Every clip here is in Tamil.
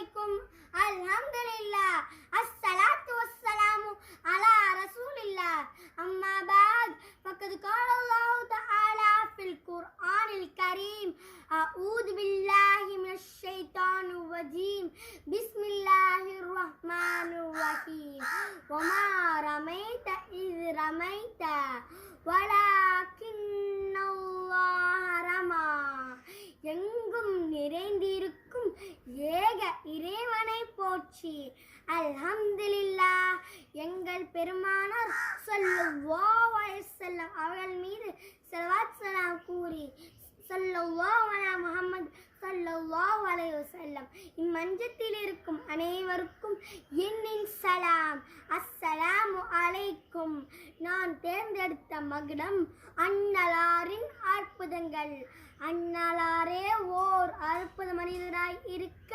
عليكم الحمد لله الصلاة والسلام على رسول الله أما بعد فقد قال الله تعالى في القرآن الكريم أعوذ بالله من الشيطان الرجيم بسم الله الرحمن الرحيم وما رميت إذ رميت ولكن الله رمى எங்கும் நிறைந்திருக்கும் ஏக இறைவனை போற்றி அல்ஹம்துலில்லாஹ். எங்கள் பெருமானார் ஸல்லல்லாஹு அலைஹி வஸல்லம் அவர்கள் மீது ஸலவாத் ஸலாம் கூறி ஸல்லல்லாஹு அலா முஹம்மது ஸல்லல்லாஹு அலைஹி வஸல்லம் இம்மஞ்சத்தில் இருக்கும் அனைவருக்கும் என்னின் சலாம். அஸ்ஸலாமு அலைக்கும். நான் தேர்ந்தெடுத்த மகுடம் அன்னலாரின் அற்புதங்கள். அன்னலாரே ஓர் அற்புத மனிதராய் இருக்க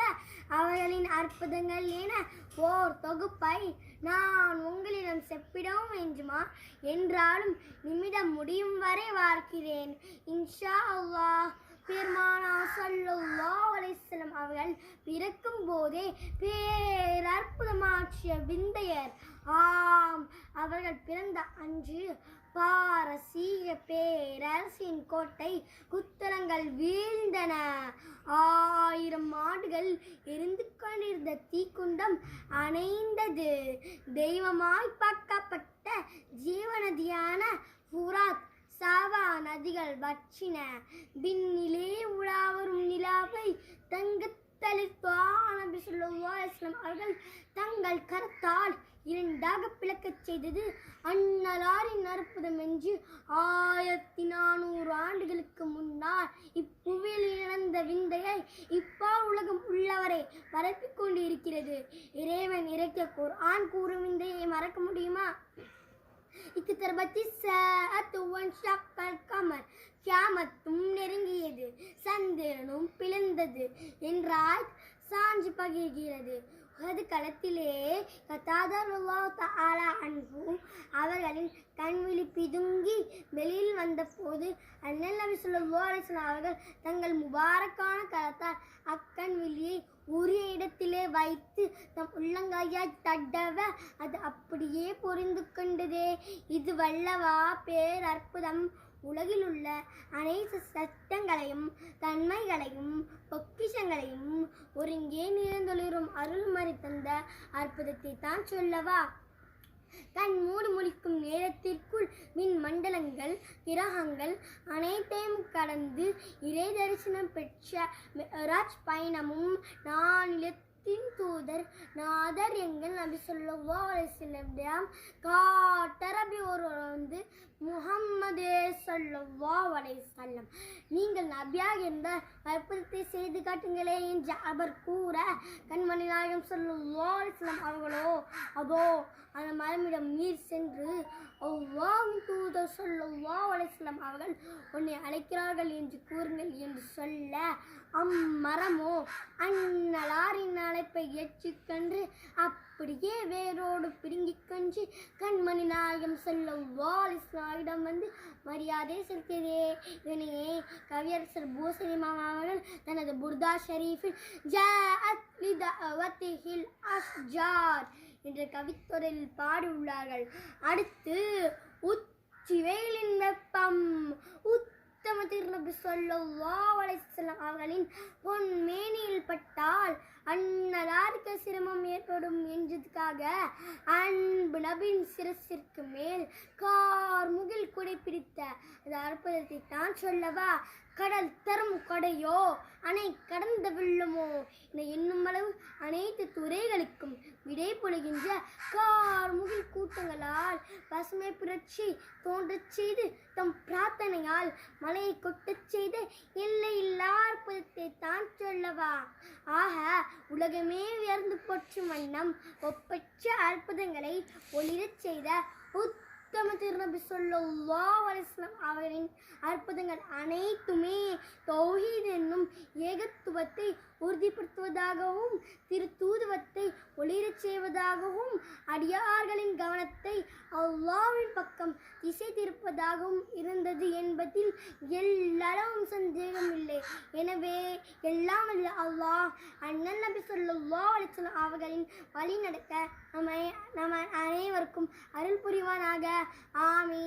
அவர்களின் அற்புதங்கள் என ஓர் தொகுப்பை நான் உங்களிடம் செப்பிடவும் வேண்டுமா என்றாலும் நிமிடம் முடியும் வரை பார்க்கிறேன். இன்ஷா அல்லாஹ். பெருமானார் ஸல்லல்லாஹு அலைஹி வஸல்லம் அவர்கள் பிறக்கும் போதே பேரற்புதமாற்றிய விந்தையர். ஆம், அவர்கள் பிறந்த அன்று பாரசீக பேரரசின் கோட்டை குத்தரங்கள் வீழ்ந்தன. 1000 ஆண்டுகள் எரிந்து கொண்டிருந்த தீக்குண்டம் அணைந்தது. தெய்வமாய் பார்க்கப்பட்ட ஜீவநதியான ஃபுராத் சாவா நதிகள் வற்றின. விண்ணிலே உலாவரும் நிலாவை தங்கத்தளித்தான நபி ஸல்லல்லாஹு அலைஹி வஸல்லம் அவர்கள் தங்கள் கரத்தால் இரண்டாக பிளக்கச் செய்தது அன்னலாரின் அற்புதம் என்று 1400 ஆண்டுகளுக்கு முன்னால் இப்புவியில் இழந்த விந்தையை இப்பா உலகம் உள்ளவரை பரப்பிக் கொண்டு இருக்கிறது. இறைவன் இறக்கிய குர்ஆன் கூறும் விந்தையை மறக்க முடியுமா? இக்தரபத்தி ஸாஅத்து வன்ஷக்கல் கமர். கியாமத்தும் நெருங்கியது, சந்திரனும் பிளந்தது என்றால் சான்று பகிர்கிறது. உஹது களத்திலே கதாதா ரலியல்லாஹு தஆலா அன்ஹு அவர்களின் கண்விழி பிதுங்கி வெளியில் வந்த போது அண்ணல் நபி ஸல்லல்லாஹு அலைஹி வஸல்லம் அவர்கள் தங்கள் முபாரக்கான கரத்தால் அக்கண்விழியை உரிய இடத்திலே வைத்து தம் உள்ளங்கையாய் தடவ அது அப்படியே பொரிந்து கொண்டதே. இது வல்லவா பேரற்புதம். உலகில் உள்ள அனைத்து சட்டங்களையும் தன்மைகளையும் பொக்கிஷங்களையும் ஒருங்கே நிறைந்தொளிரும் அருள்மறை தந்த அற்புதத்தை தான் சொல்லவா? கண் மூடி முழிக்கும் நேரத்திற்குள் மின் மண்டலங்கள் கிரகங்கள் அனைத்தையும் கடந்து இறை தரிசனம் பெற்ற மிஅராஜ் பயணமும் நானிலத்தின் தூதர் நாதர் எங்கள் நபி ஸல்லல்லாஹு அலைஹி வஸல்லம் காட்டரபி ஒருவர் வந்து முஹம்மதே ஸல்லல்லாஹு அலைஹி வஸல்லம், நீங்கள் நபியாக இருந்த அற்புதத்தை செய்து காட்டுங்களே என்று அவர் கூற கண்மணி நாயகம் ஸல்லல்லாஹு அலைஹி வஸல்லம் அவர்களோ அதோ அந்த மரமிடம் நீர் சென்று அல்லாஹ்வின் தூதர் ஸல்லல்லாஹு அலைஹி வஸல்லம் அவர்கள் உன்னை அழைக்கிறார்கள் என்று கூறுங்கள் என்று சொல்ல அம்மரமோ அன்னலாரின் அழைப்பை ஏற்றுக்கொண்டு அப்படியே வேரோடு பிடுங்கிக் கொண்டு கண்மணி நாயகம் ஸல்லல்லாஹு அலைஹி வஸல்லம் வந்து மரியாதை செலுத்தியதே. இதனையே கவியரசர் பூசரி மாமா அவர்கள் தனது புர்தா ஷரீஃபில் ஜாஅத் லிதஅவத்திஹில் அஷ்ஜார் என்ற கவித்தொடரில் பாடியுள்ளார்கள். அடுத்து உச்சி வெயிலின் வெப்பம். உத்தம திருநபி ஸல்லல்லாஹு அலைஹி வஸல்லம் அவர்களின் பொன் மேனியில் பட்டால் அன்னலாருக்கு சிரமம் ஏற்படும் என்றதுக்காக அன்பு நபியின் சிரசிற்கு மேல் கார்முகில் குடை பிடித்த அந்த அற்புதத்தை தான் சொல்லவா? கடல் தரும் கொடையோ அணை கடந்த வெள்ளமோ என எண்ணும் அளவு அனைத்து துறைகளுக்கும் விடை பொழுகின்ற கார்முகில் கூட்டங்களால் பசுமை புரட்சி தோன்றச் செய்து தம் பிரார்த்தனையால் மலையை கொட்டச் செய்த எல்லையில்லா அற்புதத்தை தான் சொல்லவா? ஆக உலகமே உயர்ந்து போற்றும் வண்ணம் ஒப்பற்ற அற்புதங்களை ஒளிரச் செய்த உத்தம திருநபி ஸல்லல்லாஹு அலைஹி வஸல்லம் அவர்களின் அற்புதங்கள் அனைத்துமே தௌஹீத் என்னும் ஏகத்துவத்தை உறுதிப்படுத்துவதாகவும் திருத்தூதுவத்தை ஒளிரச் செய்வதாகவும் அடியார்களின் கவனத்தை அல்லாஹ்வின் பக்கம் திசை திருப்பதாகவும் இருந்தது என்பதில் எல்லளவும் சந்தேகமில்லை. எனவே எல்லாம் வல்ல அல்லாஹ் அண்ணல் நபி ஸல்லல்லாஹு அலைஹி வஸல்லம் அவர்களின் வழி நடக்க நம்ம அனைவருக்கும் அருள் புரிவானாக. ஆமீன்.